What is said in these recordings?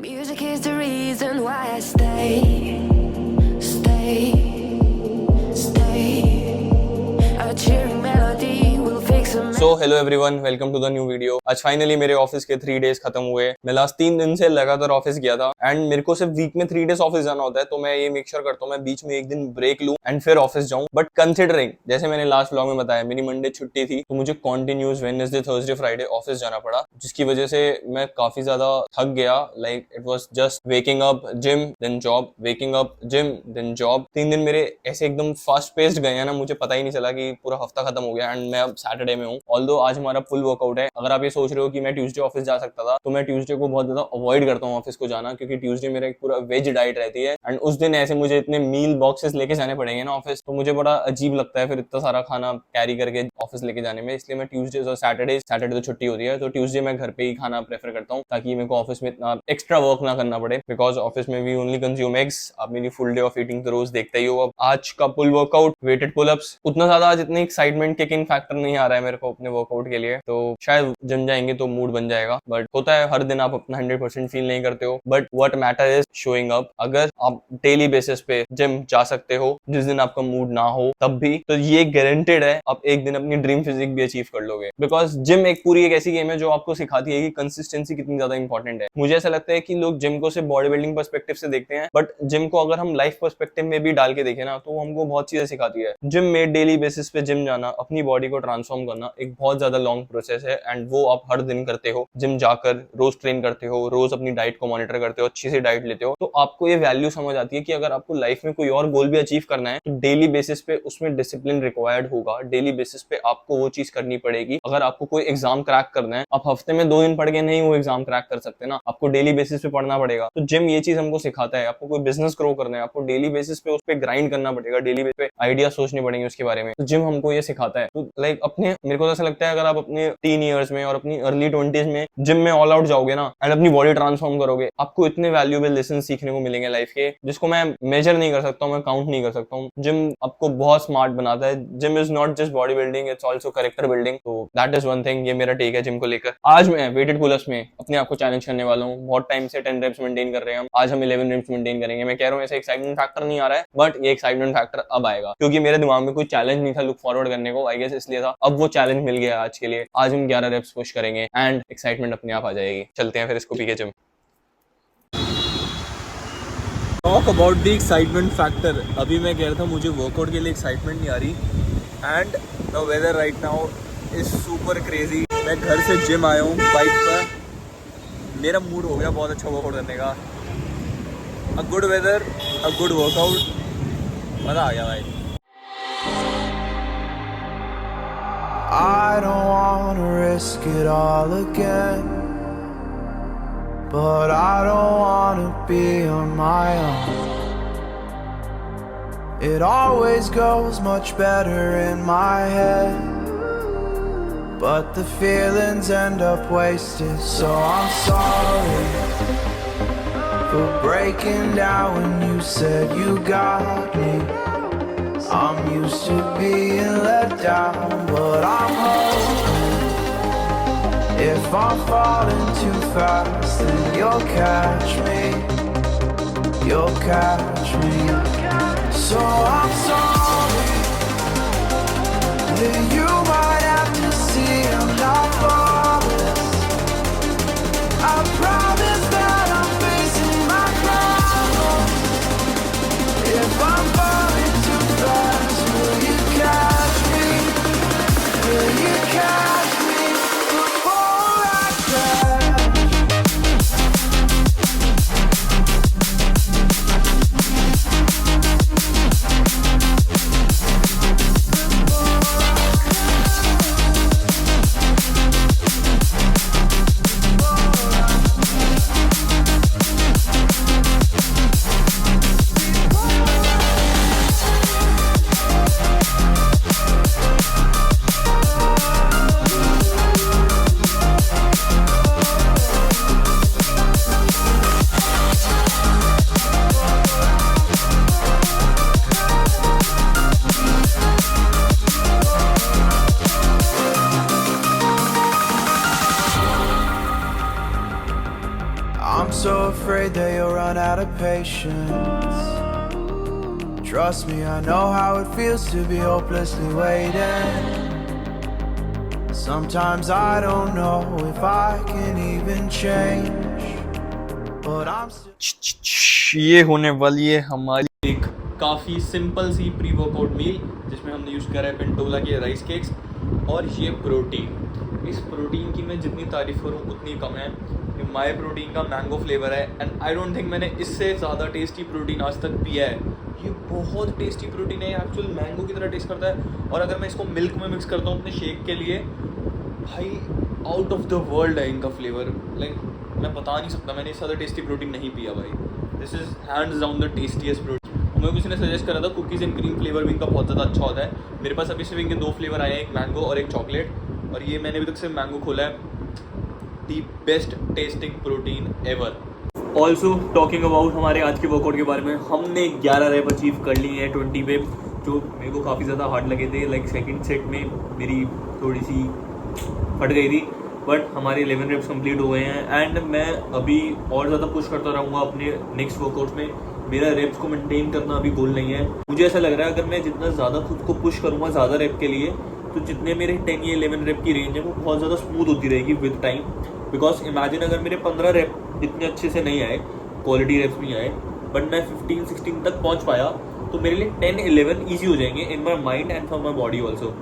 Music is the reason why I stay. A cheering melody will fix a so hello everyone, welcome to the new video. आज finally मेरे office के 3 days खत्म हुए। मैं last 3 दिन से लगातार ऑफिस गया था एंड मेरे को सिर्फ वीक में 3 डेज ऑफिस जाना होता है, तो मैं ये मेक श्योर करता हूँ मैं बीच में एक दिन ब्रेक लूं एंड फिर ऑफिस जाऊं। बट कंसिडरिंग, जैसे मैंने लास्ट व्लॉग में बताया, मेरी मंडे छुट्टी थी, तो मुझे continuous Wednesday Thursday Friday office जाना पड़ा, जिसकी वजह से मैं काफी ज्यादा थक गया। Like it was just waking up gym then job, waking up gym then job. 3 दिन मेरे ऐसे एकदम फास्ट पेस्ड गए हैं ना, मुझे पता ही नहीं चला कि पूरा हफ्ता खत्म हो गया एंड मैं अब सैटरडे में हूँ। ऑल्दो आज हमारा फुल वर्कआउट है। अगर आप ये सोच रहे हो कि मैं ट्यूसडे ऑफिस जा सकता था, तो मैं ट्यूसडे को बहुत ज्यादा अवॉइड करता हूँ ऑफिस को जाना, क्योंकि ट्यूसडे मेरा एक पूरा वेज डाइट रहती है एंड उस दिन ऐसे मुझे इतने मील बॉक्सेस लेके जाने पड़ेंगे ना ऑफिस, तो मुझे बड़ा अजीब लगता है फिर इतना सारा खाना कैरी करके ऑफिस लेके जाने में। इसलिए मैं ट्यूसडे और सैटरडे तो छुट्टी होती है, तो ट्यूसडे मैं घर पे ही खाना प्रेफर करता हूँ, ताकि मेरे को ऑफिस में इतना एक्स्ट्रा वर्क ना करना पड़े, बिकॉज ऑफिस में वी ओनली कंज्यूम एग्स। आप मेरी फुल डे ऑफ ईटिंग तो रोज देखते ही हो। अब आज का पुल वर्कआउट, वेटेड पुलअप्स, उतना ज्यादा आज इतनी एक्साइटमेंट किकिंग फैक्टर नहीं आ रहा है मेरे को अपने वर्कआउट के लिए, तो शायद जम जाएंगे तो मूड बन जाएगा। बट होता है, हर दिन आप अपना 100% फील नहीं करते हो, but what matter is showing up. अगर आप डेली बेसिस पे जिम जा सकते हो जिस दिन आपका मूड ना हो तब भी, तो ये गारंटेड है आप एक दिन अपनी ड्रीम फिजिक भी अचीव कर लोगे। बिकॉज जिम एक पूरी एक ऐसी गेम है जो आपको सिखाती है कि कंसिस्टेंसी कितनी ज्यादा इंपॉर्टेंट है। मुझे ऐसा लगता है कि लोग जिम को सिर्फ बॉडी बिल्डिंग पर्सपेक्टिव से देखते हैं, बट जिम को अगर हम लाइफ पर्सपेक्टिव में भी डाल के देखें ना, तो हमको बहुत चीजें सिखाती है। जिम में डेली बेसिस पे जिम जाना, अपनी बॉडी को ट्रांसफॉर्म करना एक बहुत ज्यादा लॉन्ग प्रोसेस है एंड वो आप हर दिन करते हो। जिम जाकर रोज ट्रेन करते हो, रोज अपनी डाइट को मॉनिटर करते हो, अच्छी सी डाइट लेते हो, तो आपको ये वैल्यू समझ आती है कि अगर आपको लाइफ में कोई और गोल भी अचीव करना है, तो डेली बेसिस पे उसमें डिसिप्लिन रिक्वायर्ड होगा। डेली बेसिस पे आपको वो चीज करनी पड़ेगी। अगर आपको कोई एग्जाम क्रैक करना है, आप हफ्ते में 2 दिन पढ़ के नहीं वो एग्जाम क्रैक कर सकते ना, आपको डेली बेसिस पे पढ़ना पड़ेगा। तो जिम ये चीज हमको सिखाता है। आपको कोई बिजनेस ग्रो करना है, आपको डेली बेसिस पे उस पे ग्राइंड करना पड़ेगा, डेली बेसिस पे आइडिया सोचने पड़ेंगे उसके बारे में। तो जिम हमको ये सिखाता है। तो लाइक अपने, मेरे को ऐसा लगता है अगर आप अपने टीन ईयर्स में और अपनी अर्ली 20s में जिम में ऑल आउट जाओगे ना एंड अपनी बॉडी ट्रांसफॉर्म करोगे, आपको इतने वैल्यूएबल लेसन सीखने को मिलेंगे लाइफ के, जिसको मैं मेजर नहीं कर सकता हूँ, मैं काउंट नहीं कर सकता हूँ। जिम आपको बहुत स्मार्ट बनाता है। Gym is not just body building, it's also character building. तो दैट इज वन थिंग। ये मेरा टेक है जिम को लेकर। आज मैं वेटेड पुलअप्स में अपने आप को चैलेंज करने वाला हूँ। बहुत टाइम से 10 रेप्स मेंटेन कर रहे हैं हम, आज हम 11 रेप्स मेंटेन करेंगे। मैं कह रहा हूँ ऐसे एक्साइटमेंट फैक्टर नहीं आ रहा है, बट ये एक्साइटमेंट फैक्टर अब आएगा, क्योंकि मेरे दिमाग में कोई चैलेंज नहीं था लुक फॉरवर्ड करने को, आई गेस इसलिए था। अब वो चैलेंज मिल गया आज के लिए। आज हम 11 रेप्स पुश करेंगे एंड एक्साइटमेंट अपने आप आ जाएगी। चलते हैं फिर इसको पी के gym. Talk about the excitement factor. अभी मैं कह रहा था मुझे वर्कआउट के लिए एक्साइटमेंट नहीं आ रही and the weather right now is super crazy. मैं घर से जिम आया हूँ बाइक पर, मेरा मूड हो गया बहुत अच्छा वर्कआउट करने का। A good weather, a good workout, मजा आ गया भाई। I don't wanna risk it all again, but I don't wanna be on my own. It always goes much better in my head, but the feelings end up wasted. So I'm sorry for breaking down when you said you got me. I'm used to being let down, but I'm hoping if I'm falling too fast, then you'll catch me. You'll catch me. So I'm sorry that you might have to see I'm not flawless. I promise that I'm facing my problems. If I'm falling too fast, will you catch me? Will you catch me before I crash? afraid that you'll run out of patience. Trust me, I know how it feels to be hopelessly waiting. Sometimes I don't know if I can even change, but I'm still. ये होने वाली है हमारी एक काफ़ी simple सी pre workout meal जिसमें हमने यूज़ करा है पेंटोला के राइस केक्स और ये प्रोटीन। इस प्रोटीन की मैं जितनी तारीफ़ करूँ उतनी कम है। ये माय प्रोटीन का मैंगो फ्लेवर है एंड आई डोंट थिंक मैंने इससे ज़्यादा टेस्टी प्रोटीन आज तक पिया है। ये बहुत टेस्टी प्रोटीन है, एक्चुअल मैंगो की तरह टेस्ट करता है। और अगर मैं इसको मिल्क में मिक्स करता हूँ अपने शेक के लिए, भाई आउट ऑफ द वर्ल्ड है इनका फ्लेवर। लाइक मैं बता नहीं सकता, मैंने इससे ज़्यादा टेस्टी प्रोटीन नहीं पिया भाई। This is hands down the tastiest protein. मुझे किसी ने सजेस्ट करा था कुकीज़ एंड क्रीम फ्लेवर भी इनका बहुत ज़्यादा अच्छा होता है। मेरे पास अभी सिर्फ इनके 2 फ्लेवर आए हैं, एक मैंगो और एक चॉकलेट, और ये मैंने अभी तक सिर्फ मैंगो खोला है। The best testing protein ever. Also talking about हमारे आज के वर्कआउट के बारे में, हमने 11 रैप अचीव कर ली हैं 20 पे, जो मेरे को काफ़ी ज़्यादा हार्ड लगे थे। लाइक सेकंड सेट में मेरी थोड़ी सी फट गई थी, बट हमारे 11 रेप्स कंप्लीट हो गए हैं एंड मैं अभी और ज़्यादा पुश करता रहूँगा अपने नेक्स्ट वर्कआउट में। मेरा रेप्स को मेंटेन करना अभी गोल नहीं है। मुझे ऐसा लग रहा है अगर मैं जितना ज़्यादा खुद को पुश करूँगा ज़्यादा रेप के लिए, तो जितने मेरे 10 या 11 रेप की रेंज है वो बहुत ज़्यादा स्मूथ होती रहेगी विद टाइम। बिकॉज इमेजिन अगर मेरे 15 रेप इतने अच्छे से नहीं आए, क्वालिटी रेप्स नहीं आए, बट मैं 15-16 तक पहुँच पाया, तो मेरे लिए 10-11 ईजी हो जाएंगे in my mind and for my body also.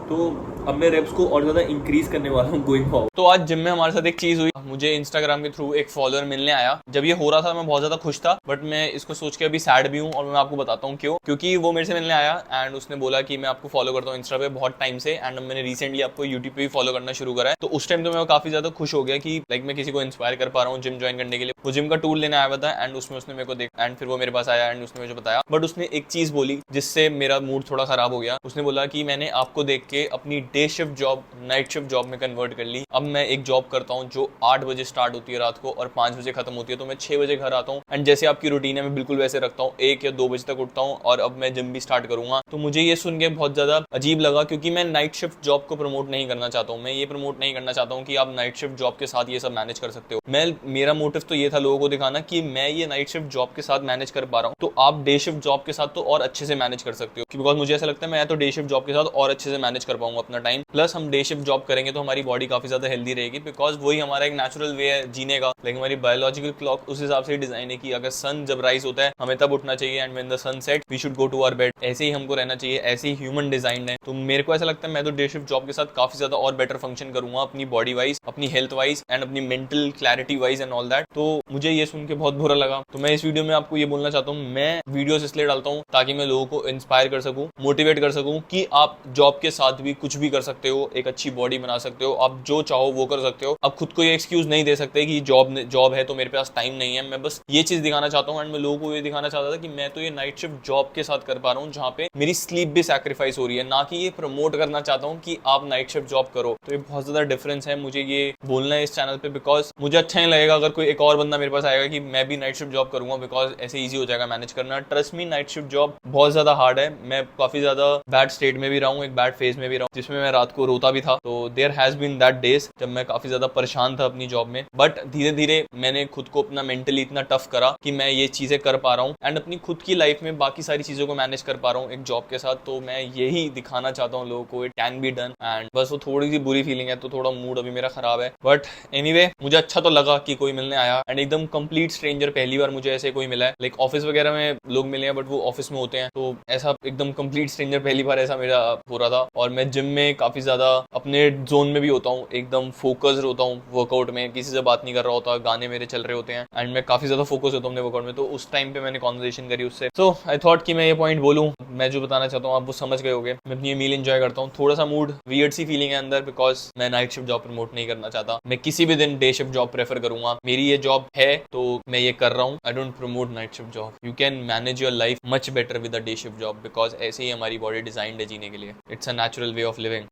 तो अब मैं रेप्स को और ज़्यादा इंक्रीज करने वाला हूँ गोइंग फॉरवर्ड। तो आज जिम में हमारे साथ एक चीज़ हुई, मुझे इंस्टाग्राम के थ्रू एक फॉलोअर मिलने आया। जब ये हो रहा था मैं बहुत ज़्यादा खुश था, बट मैं इसको सोच के अभी सैड भी हूँ और मैं आपको बताता हूँ क्यों। क्योंकि वो मेरे से मिलने आया एंड उसने बोला कि मैं आपको फॉलो करता हूँ इंस्टा पे बहुत टाइम से, एंड मैंने रिसेंटली आपको यूट्यूब पे भी फॉलो करना शुरू करा है। तो उस टाइम तो मैं काफ़ी ज़्यादा खुश हो गया कि लाइक मैं किसी को इंस्पायर कर पा रहा हूँ जिम ज्वाइन करने के लिए। वो जिम का टूर लेने आया हुआ था एंड उसमें उसने मेरे को देखा एंड फिर वो मेरे पास आया एंड उसने मुझे बताया, बट उसने एक चीज़ बोली जिससे मेरा मूड थोड़ा ख़राब हो गया। उसने बोला कि मैंने आपको देख के अपनी day shift job night shift job में कन्वर्ट कर ली। अब मैं एक जॉब करता हूँ जो 8 बजे स्टार्ट होती है रात को और 5 बजे खत्म होती है, तो मैं 6 बजे घर आता हूँ एंड जैसे आपकी रूटीन है मैं बिल्कुल वैसे रखता हूँ, 1 या 2 बजे तक उठता हूँ और अब मैं जिम भी स्टार्ट करूंगा। तो मुझे ये सुन के बहुत ज़्यादा अजीब लगा, क्योंकि मैं नाइट शिफ्ट जॉब को प्रमोट नहीं करना चाहता हूँ। मैं ये प्रमोट नहीं करना चाहता हूँ कि आप नाइट शिफ्ट जॉब के साथ ये सब मैनेज कर सकते हो। मेरा मोटिव तो ये था लोगों को दिखाना कि मैं ये नाइट शिफ्ट जॉब के साथ मैनेज कर पा रहा हूँ, तो आप डे शिफ्ट जॉब के साथ तो और अच्छे से मैनेज कर सकते हो। बिकॉज मुझे ऐसा लगता है मैं तो डे शिफ्ट जॉब के साथ और अच्छे से मैनेज कर पाऊंगा अपना टाइम। प्लस हम डे शिफ्ट जॉब करेंगे तो हमारी बॉडी काफी ज्यादा हेल्दी रहेगी, बिकॉज वही हमारा एक नेचुरल वे है जीने का। लाइक हमारी बायोलॉजिकल क्लॉक उस हिसाब से डिजाइन है कि अगर सन जब राइज होता है हमें तब उठना चाहिए and when the sun set we should go to our bed. ऐसे ही हमको रहना चाहिए, ऐसे ही ह्यूमन डिजाइन है। तो मेरे को ऐसा लगता है मैं तो डे शिफ्ट जॉब के साथ काफी ज्यादा और बेटर फंक्शन करूंगा अपनी बॉडी वाइज, अपनी हेल्थ वाइज एंड अपनी mental clarity wise and all that. तो मुझे ये सुन के बहुत बुरा लगा। तो मैं इस वीडियो में आपको ये बोलना चाहता हूँ, मैं वीडियोस इसलिए डालता हूँ ताकि मैं लोगों को इंस्पायर कर सकूं, मोटिवेट कर सकूं कि आप जॉब के साथ भी कुछ भी कर सकते हो, एक अच्छी बॉडी बना सकते हो, आप जो चाहो वो कर सकते हो। आप खुद को ये एक्सक्यूज नहीं दे सकते कि जॉब है तो मेरे पास टाइम नहीं है। मैं बस ये चीज दिखाना चाहता हूँ एंड मैं लोगों को ये दिखाना चाहता था कि मैं तो ये नाइट शिफ्ट जॉब के साथ कर पा रहा हूँ जहाँ पे मेरी स्लीप भी सैक्रिफाइस हो रही है, ना कि ये प्रमोट करना चाहता हूँ कि आप नाइट शिफ्ट जॉब करो। तो ये बहुत ज्यादा डिफरेंस है, मुझे ये बोलना है इस चैनल पे, बिकॉज मुझे अच्छा नहीं लगेगा अगर कोई एक और बंदा मेरे पास आएगा कि मैं भी नाइट शिफ्ट जॉब करूंगा, बिकॉज ऐसे ईजी हो जाएगा मैनेज करना। Trust me, night shift job बहुत ज्यादा हार्ड है। मैं काफी ज्यादा बैड स्टेट में भी रहा हूँ, एक बैड फेज में भी रहा हूँ जिसमें मैं रात को रोता भी था। तो there has been that days जब मैं काफी ज्यादा परेशान था अपनी जॉब में, बट धीरे धीरे मैंने खुद को अपना मेंटली इतना टफ करा कि मैं ये चीजें कर पा रहा हूँ एंड अपनी खुद की लाइफ में बाकी सारी चीजों को मैनेज कर पा रहा हूँ एक जॉब के साथ। तो मैं यही दिखाना चाहता हूँ लोगों को, it can be done. And बस वो थोड़ी सी बुरी फीलिंग है तो थोड़ा मूड अभी मेरा खराब है, बट एनीवे मुझे अच्छा तो लगा कि कोई मिलने आया एंड एकदम कंप्लीट स्ट्रेंजर। पहली बार मुझे ऐसे कोई मिला है, लाइक ऑफिस वगैरह में लोग मिले हैं बट वो ऑफिस में होते हैं, तो ऐसा एकदम कंप्लीट स्ट्रेंजर पहली बार ऐसा मेरा हो रहा था। और मैं जिम में काफी ज्यादा अपने जोन में भी होता हूँ, एकदम फोकस्ड होता हूँ वर्कआउट में, किसी से बात नहीं कर रहा होता, गाने मेरे चल रहे होते हैं एंड मैं काफी ज्यादा फोकस होता हूँ अपने वर्कआउट में। तो उस टाइम पे मैंने कॉन्वर्सेशन करी उससे। सो आई थॉट कि मैं ये पॉइंट बोलूँ, मैं जो बताना चाहता हूँ आप वो समझ गए होंगे। मैं अपनी ये मील एंजॉय करता हूँ, थोड़ा सा मूड वियर्ड सी फीलिंग है अंदर, बिकॉज मैं नाइट शिफ्ट जॉब प्रमोट नहीं करना चाहता। मैं किसी भी दिन डे शिफ्ट जॉब प्रेफर करूंगा, मेरी ये जॉब है तो मैं ये कर रहा हूँ। I don't promote night shift job. You can manage your life much better with a day shift job, because ऐसे ही हमारी बॉडी डिजाइंड है जीने के लिए। It's a natural way of living.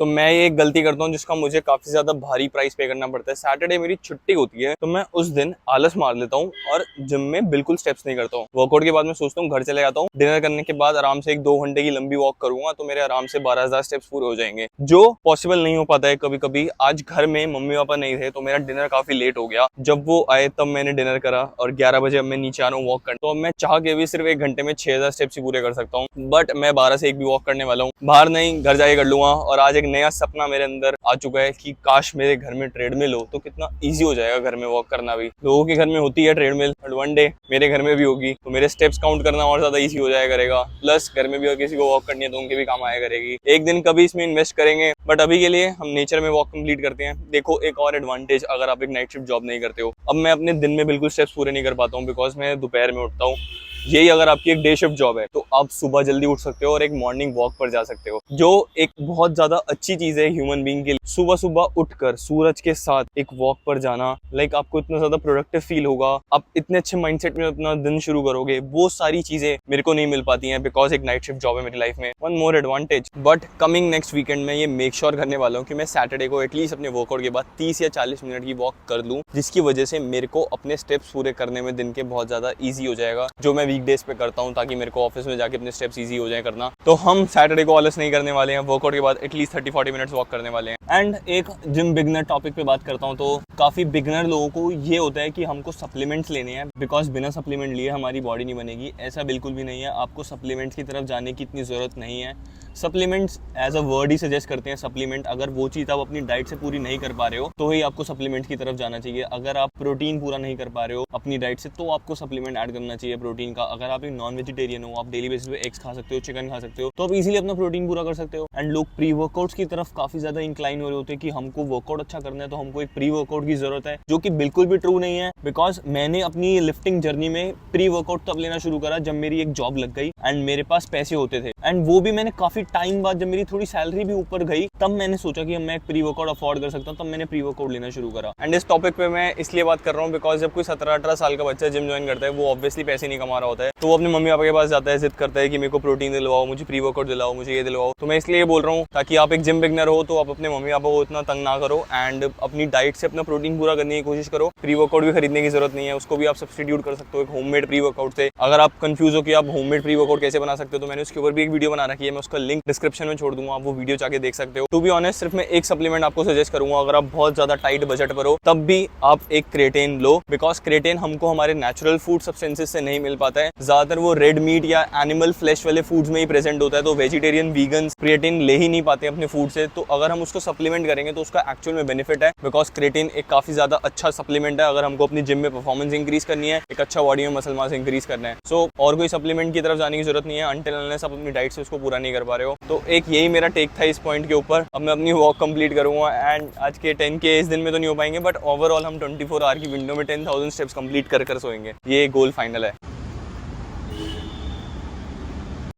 तो मैं ये एक गलती करता हूँ जिसका मुझे काफी ज्यादा भारी प्राइस पे करना पड़ता है। सैटरडे मेरी छुट्टी होती है तो मैं उस दिन आलस मार लेता हूँ और जिम में बिल्कुल स्टेप्स नहीं करता हूँ। वर्कआउट के बाद मैं सोचता हूँ घर चले जाता हूँ, डिनर करने के बाद आराम से 1-2 घंटे की लंबी वॉक करूंगा तो मेरे आराम से 12,000 स्टेप्स पूरे हो जाएंगे, जो पॉसिबल नहीं हो पाता है कभी कभी। आज घर में मम्मी पापा नहीं थे तो मेरा डिनर काफी लेट हो गया। जब वो आए तब मैंने डिनर करा और 11 बजे अब मैं नीचे आ रहा हूँ वॉक करने, तो अब मैं चाह के भी सिर्फ 1 घंटे में 6,000 स्टेप्स ही पूरे कर सकता हूँ। बट मैं 12 से 1 भी वॉक करने वाला हूँ, बाहर नहीं घर जाके कर लूंगा। और आज एक नया सपना मेरे अंदर आ चुका है कि काश मेरे घर में ट्रेडमिल हो तो कितना ईजी हो जाएगा घर में वॉक करना भी। लोगों के घर में होती है ट्रेडमिल, बट वन डे मेरे घर में भी होगी तो मेरे स्टेप्स काउंट करना और ज्यादा ईजी हो जाया करेगा। प्लस घर में भी अगर किसी को वॉक करनी है तो उनके भी काम आया करेगी। एक दिन कभी इसमें इन्वेस्ट करेंगे, बट अभी के लिए हम नेचर में वॉक कंप्लीट करते हैं। देखो एक और एडवांटेज, अगर आप एक नाइट शिफ्ट जॉब नहीं करते हो, अब मैं अपने दिन में बिल्कुल स्टेप्स पूरे नहीं कर पाता हूँ बिकॉज मैं दोपहर में उठता हूँ। यही अगर आपकी एक डे शिफ्ट जॉब है तो आप सुबह जल्दी उठ सकते हो और एक मॉर्निंग वॉक पर जा सकते हो, जो एक बहुत ज्यादा अच्छी चीज है ह्यूमन बीइंग के लिए। सुबह सुबह उठकर सूरज के साथ एक वॉक पर जाना, लाइक आपको इतना ज्यादा प्रोडक्टिव फील होगा, आप इतने अच्छे माइंडसेट में अपना दिन शुरू करोगे। वो सारी चीजें मेरे को नहीं मिल पाती हैं बिकॉज एक नाइट शिफ्ट जॉब है मेरी लाइफ में। One more advantage, but coming next weekend में ये मेक श्योर करने वाला हूँ कि मैं सैटरडे को एटलीस्ट अपने वर्कआउट के बाद 30 या 40 मिनट की वॉक कर लूँ, जिसकी वजह से मेरे को अपने स्टेप्स पूरे करने में दिन के बहुत ज्यादा ईजी हो जाएगा, जो मैं वीकडेज पे करता हूँ ताकि मेरे को ऑफिस में जाके अपने स्टेप्स इजी हो जाए करना। तो हम सैटरडे को आलस नहीं करने वाले हैं, वर्कआउट के बाद एटलीस्ट 30-40 मिनट्स वॉक करने वाले हैं। एंड एक जिम बिगनर टॉपिक पे बात करता हूँ तो काफी बिगनर लोगों को ये होता है कि हमको सप्लीमेंट्स लेने हैं बिकॉज बिना सप्लीमेंट लिए हमारी बॉडी नहीं बनेगी। ऐसा बिल्कुल भी नहीं है, आपको सप्लीमेंट्स की तरफ जाने की इतनी जरूरत नहीं है। सप्लीमेंट्स एज अ वर्ड ही सजेस्ट करते हैं सप्लीमेंट। अगर वो चीज़ आप अपनी डाइट से पूरी नहीं कर पा रहे हो तो ही आपको सप्लीमेंट की तरफ जाना चाहिए। अगर आप प्रोटीन पूरा नहीं कर पा रहे हो अपनी डाइट से तो आपको सप्लीमेंट ऐड करना चाहिए प्रोटीन का। अगर आप एक नॉन वेजिटेरियन हो, आप डेली बेसिस पे एग्स खा सकते हो, चिकन खा सकते हो, तो आप इजीली अपना प्रोटीन पूरा कर सकते हो। एंड लोग प्री वर्कआउट्स की तरफ काफी ज्यादा इंक्लाइन हो रहे होते हैं कि हमको वर्कआउट अच्छा करना है तो हमको एक प्री वर्कआउट की जरूरत है, जो कि बिल्कुल भी ट्रू नहीं है। बिकॉज मैंने अपनी लिफ्टिंग जर्नी में प्री वर्कआउट तब लेना शुरू करा जब मेरी एक जॉब लग गई एंड मेरे पास पैसे होते थे। एंड वो भी मैंने काफी टाइम बाद, जब मेरी थोड़ी सैलरी भी ऊपर गई, तब मैंने सोचा कि मैं एक प्री वर्कआउट अफोर्ड कर सकता हूँ, तब मैंने प्री वर्कआउट लेना शुरू करा। एंड इस टॉपिक पे मैं इसलिए बात कर रहा हूँ बिकॉज जब कोई 17-18 साल का बच्चा जिम ज्वाइन करता है, वो ऑब्वियसली पैसे नहीं कमा रहा होता है, तो वो अपने मम्मी पापा के पास जाता है, जिद करता है कि मेरे को प्रोटीन दिलवाओ, मुझे प्री वर्कआउट दिलाओ, मुझे ये दिलवाओ। तो मैं इसलिए बोल रहा हूँ ताकि आप एक जिम बिगनर हो तो आप अपने मम्मी पापा को इतना तंग ना करो एंड अपनी डाइट से अपना प्रोटीन पूरा करने की कोशिश करो। प्री वर्कआउट भी खरीदने की जरूरत नहीं है, उसको भी आप सब्स्टिट्यूट कर सकते हो एक होममेड प्री वर्कआउट से। अगर आप कंफ्यूज हो कि आप होममेड प्री वर्कआउट कैसे बना सकते हो तो मैंने उसके ऊपर भी एक वीडियो बना रखी है, मैं उसका लिंक डिस्क्रिप्शन में छोड़ दूंगा, आप वो वीडियो जाके देख सकते हो। टू बी ऑनेस्ट सिर्फ मैं एक सप्लीमेंट आपको सजेस्ट करूंगा, अगर आप बहुत ज्यादा टाइट बजट पर हो तब भी आप एक क्रेटेन लो, बिकॉज क्रेटेन हमको हमारे नेचुरल फूड सब्सटेंसेस से नहीं मिल पाता है। ज्यादातर वो रेड मीट या एनिमल फ्लैश वाले फूड्स में ही प्रेजेंट होता है, तो वेजिटेरियन वीगन्स क्रेटेन ले ही नहीं पाते अपने फूड से। तो अगर हम उसको सप्लीमेंट करेंगे तो उसका एक्चुअल में बेनिफिट है, बिकॉज क्रेटेन एक काफी ज्यादा अच्छा सप्लीमेंट है अगर हमको अपनी जिम में परफॉर्मेंस इंक्रीज करनी है, एक अच्छा बॉडी में मसल मास इंक्रीज करना है। सो और कोई सप्लीमेंट की तरफ जाने की जरूरत नहीं है अनटिल अनलेस आप अपनी डाइट से उसको पूरा नहीं कर पा रहे हो। तो एक यही मेरा टेक था इस पॉइंट के ऊपर। अब मैं अपनी वॉक कंप्लीट करूंगा एंड आज के 10K इस दिन में तो नहीं हो पाएंगे, बट ओवरऑल हम 24 आवर की विंडो में 10,000 स्टेप्स कंप्लीट कर सोएंगे, ये गोल फाइनल है।